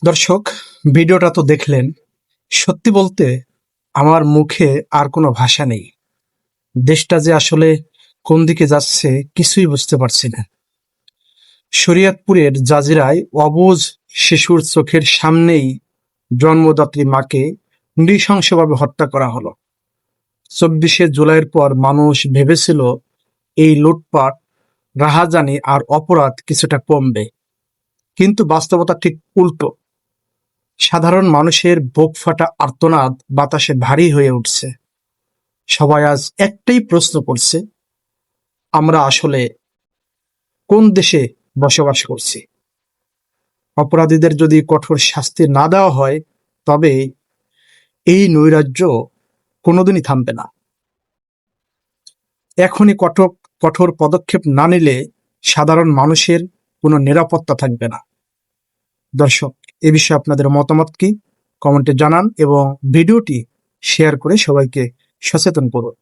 দর্শক, ভিডিওটা তো দেখলেন। সত্যি বলতে আমার মুখে আর কোনো ভাষা নেই। দেশটা যে আসলে কোন দিকে যাচ্ছে কিছুই বুঝতে পারছি না। শরীয়তপুরের জাজিরায় অবুঝ শিশুর চোখের সামনেই জন্মদাত্রী মাকে নৃশংসভাবে হত্যা করা হলো। 24শে জুলাইয়ের পর মানুষ ভেবেছিল এই লুটপাট, রাহাজানি আর অপরাধ কিছুটা কমবে, কিন্তু বাস্তবতা ঠিক উল্টো। সাধারণ মানুষের বুক ফাটা আর্তনাদ বাতাসে ভারী হয়ে উঠছে। সবাই আজ একটাই প্রশ্ন করছে, আমরা আসলে কোন দেশে বসবাস করছি? অপরাধীদের যদি কঠোর শাস্তি না দেওয়া হয় তবে এই নৈরাজ্য কোনোদিনই থামবে না। এখনই কঠোর পদক্ষেপ না নিলে সাধারণ মানুষের কোনো নিরাপত্তা থাকবে না। দর্শক, এ বিষয়ে আপনাদের মতামত কি? কমেন্টে জানান এবং ভিডিওটি শেয়ার করে সবাইকে সচেতন করুন।